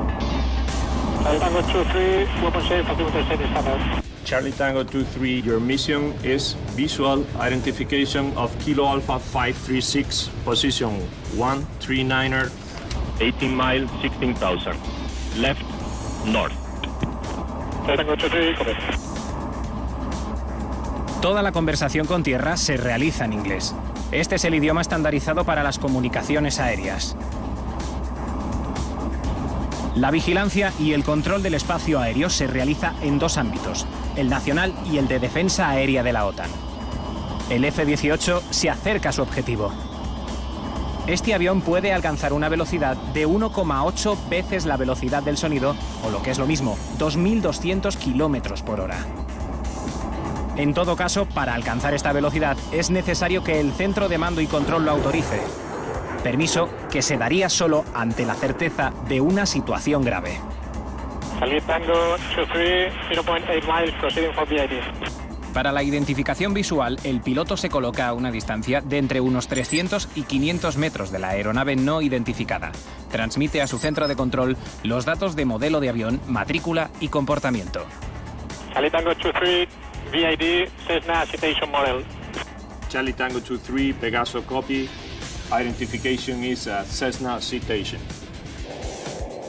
Charlie Tango 23, weapon safe, altimeter set estándar. Charlie Tango 23, your mission is visual identification of Kilo Alpha 536, position 139er, 18 miles, 16,000, left, north. Charlie Tango 23, copy. Toda la conversación con tierra se realiza en inglés. Este es el idioma estandarizado para las comunicaciones aéreas. La vigilancia y el control del espacio aéreo se realiza en dos ámbitos, el nacional y el de defensa aérea de la OTAN. El F-18 se acerca a su objetivo. Este avión puede alcanzar una velocidad de 1,8 veces la velocidad del sonido, o lo que es lo mismo, 2.200 kilómetros por hora. En todo caso, para alcanzar esta velocidad es necesario que el centro de mando y control lo autorice. Permiso que se daría solo ante la certeza de una situación grave. Charlie Tango 23, 0.8 miles, proceeding for VID. Para la identificación visual, el piloto se coloca a una distancia de entre unos 300 y 500 metros de la aeronave no identificada. Transmite a su centro de control los datos de modelo de avión, matrícula y comportamiento. Charlie Tango 23, VID, Cessna Citation Model. Charlie Tango 23, Pegaso copy. Identification is a Cessna Citation.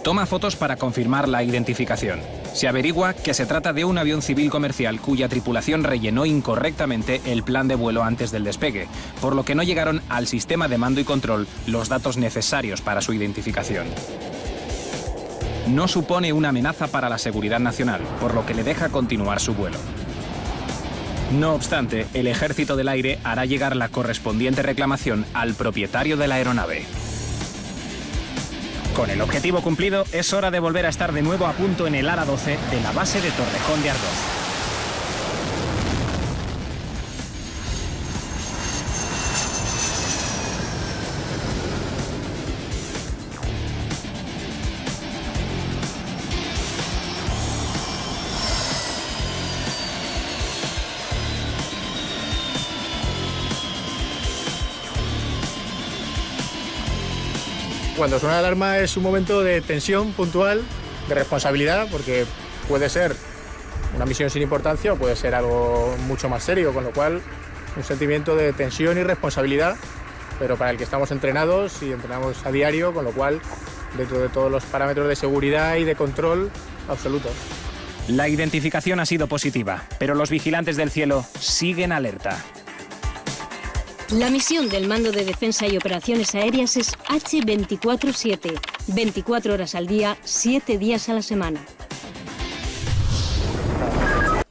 Toma fotos para confirmar la identificación. Se averigua que se trata de un avión civil comercial cuya tripulación rellenó incorrectamente el plan de vuelo antes del despegue, por lo que no llegaron al sistema de mando y control los datos necesarios para su identificación. No supone una amenaza para la seguridad nacional, por lo que le deja continuar su vuelo. No obstante, el Ejército del Aire hará llegar la correspondiente reclamación al propietario de la aeronave. Con el objetivo cumplido, es hora de volver a estar de nuevo a punto en el ala 12 de la base de Torrejón de Ardoz. Cuando suena la alarma es un momento de tensión puntual, de responsabilidad, porque puede ser una misión sin importancia o puede ser algo mucho más serio, con lo cual un sentimiento de tensión y responsabilidad, pero para el que estamos entrenados y entrenamos a diario, con lo cual dentro de todos los parámetros de seguridad y de control absoluto. La identificación ha sido positiva, pero los vigilantes del cielo siguen alerta. La misión del Mando de Defensa y Operaciones Aéreas es H24/7, 24 horas al día, 7 días a la semana.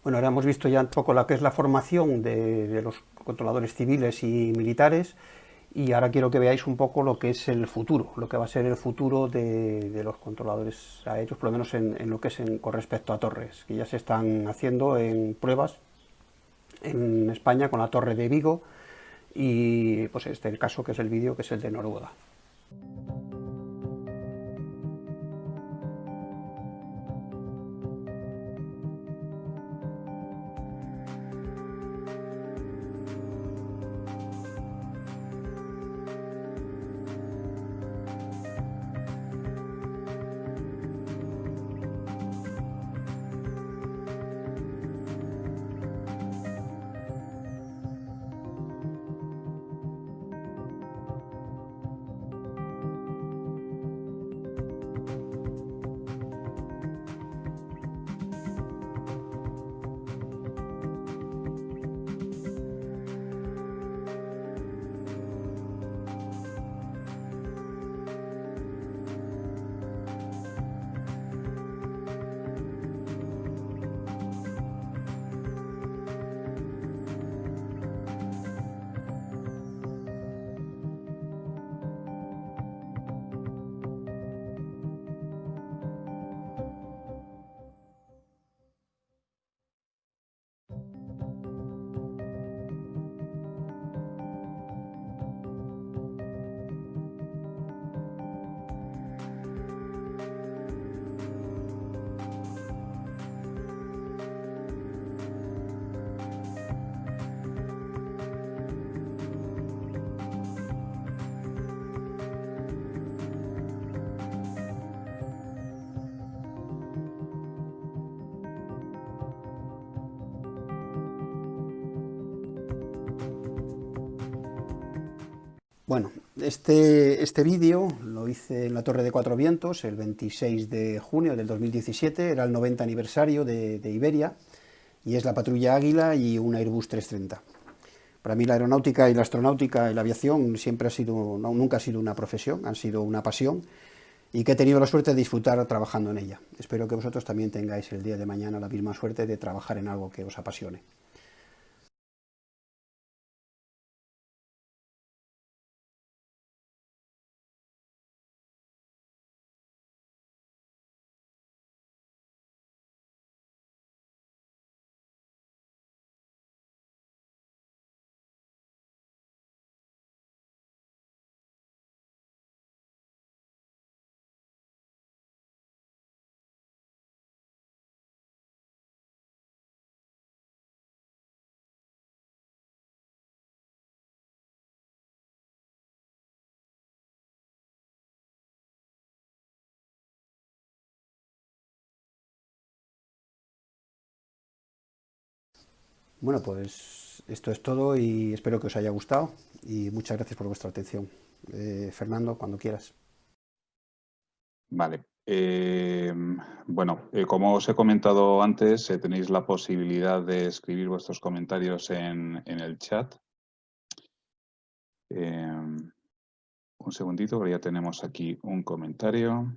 Bueno, ahora hemos visto ya un poco lo que es la formación de los controladores civiles y militares, y ahora quiero que veáis un poco lo que es el futuro, lo que va a ser el futuro de los controladores aéreos, por lo menos en lo que es con respecto a torres, que ya se están haciendo en pruebas en España con la torre de Vigo, y pues este el caso que es el vídeo, que es el de Noruega. Bueno, este vídeo lo hice en la Torre de Cuatro Vientos el 26 de junio del 2017, era el 90 aniversario de Iberia, y es la patrulla Águila y un Airbus 330. Para mí la aeronáutica y la astronáutica y la aviación siempre nunca ha sido una profesión, han sido una pasión, y que he tenido la suerte de disfrutar trabajando en ella. Espero que vosotros también tengáis el día de mañana la misma suerte de trabajar en algo que os apasione. Bueno, pues esto es todo y espero que os haya gustado y muchas gracias por vuestra atención. Fernando, cuando quieras. Vale. Bueno, como os he comentado antes, tenéis la posibilidad de escribir vuestros comentarios en el chat. Un segundito, porque ya tenemos aquí un comentario.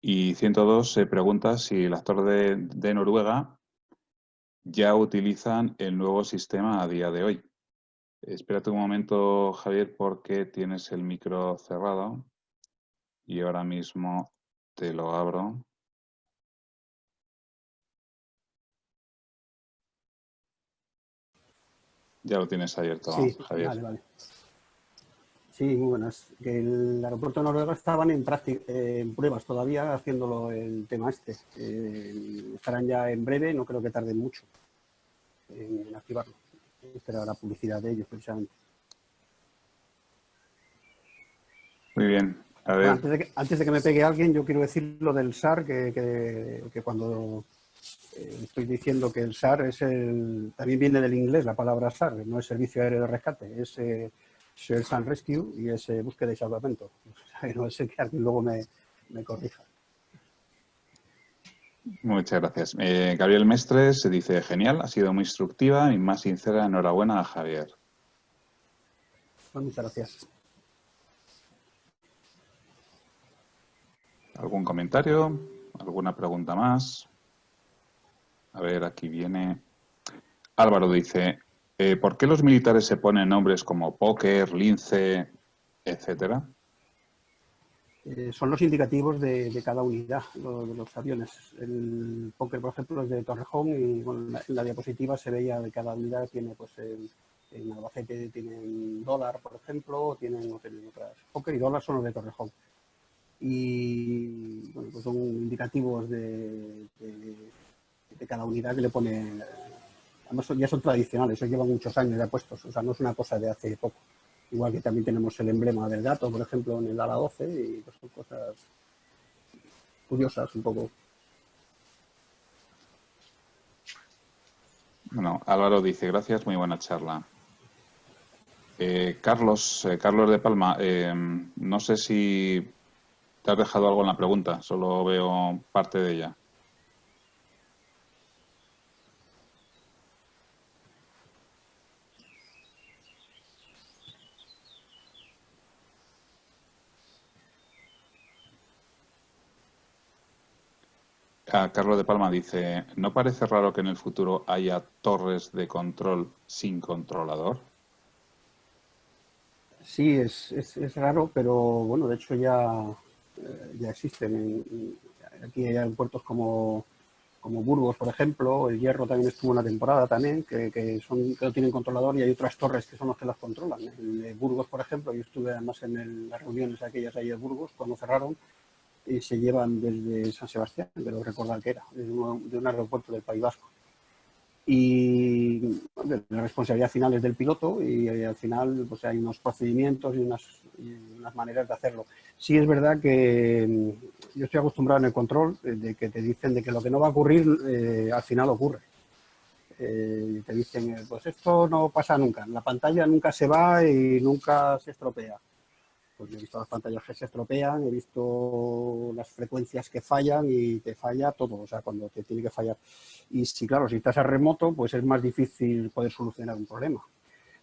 Y 102 se pregunta si las torres de Noruega ya utilizan el nuevo sistema a día de hoy. Espérate un momento, Javier, porque tienes el micro cerrado y ahora mismo te lo abro. Ya lo tienes abierto, sí, Javier. Vale. Sí, muy buenas. El aeropuerto de Noruega estaban en pruebas todavía haciéndolo el tema este. Estarán ya en breve, no creo que tarden mucho en activarlo. Esta era la publicidad de ellos, precisamente. Muy bien. A ver. Bueno, antes de que me pegue alguien, yo quiero decir lo del SAR, que cuando estoy diciendo que el SAR también viene del inglés, la palabra SAR, no es Servicio Aéreo de Rescate, es Search and Rescue y es búsqueda y salvamento. O sea, no sé que alguien luego me corrija. Muchas gracias. Gabriel Mestres se dice, genial, ha sido muy instructiva y más sincera enhorabuena a Javier. Pues muchas gracias. ¿Algún comentario? ¿Alguna pregunta más? A ver, aquí viene. Álvaro dice, ¿por qué los militares se ponen nombres como Póker, Lince, etcétera? Son los indicativos de cada unidad de los aviones. El Póker, por ejemplo, es de Torrejón y bueno, en la diapositiva se veía de cada unidad tiene, pues, en Albacete tienen Dólar, por ejemplo, tienen otras. Póker y Dólar son los de Torrejón. Y bueno, pues son indicativos de cada unidad que le pone. Además ya son tradicionales, eso llevan muchos años ya puestos, o sea, no es una cosa de hace poco. Igual que también tenemos el emblema del gato, por ejemplo, en el ala 12, y pues son cosas curiosas un poco. Bueno, Álvaro dice, gracias, muy buena charla. Carlos de Palma, no sé si te has dejado algo en la pregunta, solo veo parte de ella. Carlos de Palma dice, ¿no parece raro que en el futuro haya torres de control sin controlador? Sí, es raro, pero bueno, de hecho ya existen. Aquí hay aeropuertos como Burgos, por ejemplo, el Hierro también estuvo una temporada también, que no tienen controlador y hay otras torres que son los que las controlan. El de Burgos, por ejemplo, yo estuve además en las reuniones aquellas ahí de Burgos cuando cerraron, y se llevan desde San Sebastián, pero recordar que era, de un aeropuerto del País Vasco. Y bueno, la responsabilidad final es del piloto y al final pues hay unos procedimientos y unas maneras de hacerlo. Sí es verdad que yo estoy acostumbrado en el control de que te dicen de que lo que no va a ocurrir al final ocurre. Te dicen, pues esto no pasa nunca, la pantalla nunca se va y nunca se estropea. Pues he visto las pantallas que se estropean, he visto las frecuencias que fallan y te falla todo, o sea, cuando te tiene que fallar. Y sí, claro, si estás a remoto, pues es más difícil poder solucionar un problema.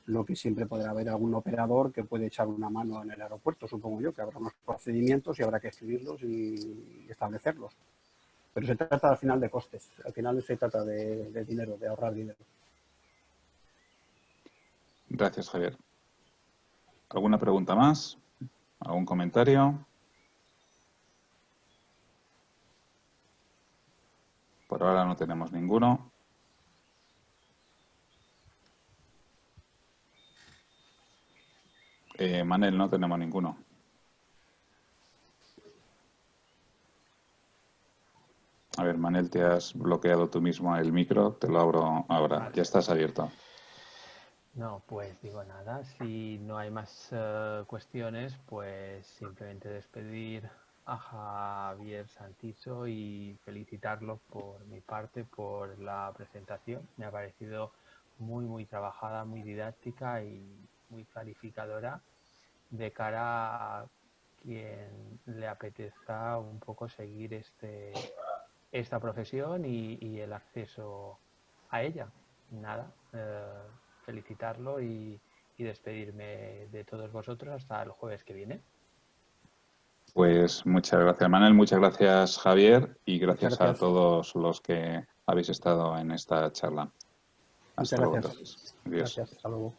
Lo que siempre podrá haber algún operador que puede echar una mano en el aeropuerto, supongo yo, que habrá unos procedimientos y habrá que escribirlos y establecerlos. Pero se trata al final de costes, al final se trata de dinero, de ahorrar dinero. Gracias, Javier. ¿Alguna pregunta más? ¿Algún comentario? Por ahora no tenemos ninguno. Manel, no tenemos ninguno. A ver, Manel, te has bloqueado tú mismo el micro. Te lo abro ahora. Vale. Ya estás abierto. No, pues digo nada. Si no hay más cuestiones, pues simplemente despedir a Javier Santiso y felicitarlo por mi parte por la presentación. Me ha parecido muy trabajada, muy didáctica y muy clarificadora de cara a quien le apetezca un poco seguir esta profesión y el acceso a ella. Nada, felicitarlo y despedirme de todos vosotros hasta el jueves que viene. Pues muchas gracias, Manel, muchas gracias, Javier, y gracias a todos los que habéis estado en esta charla. Hasta luego. Gracias, hasta luego.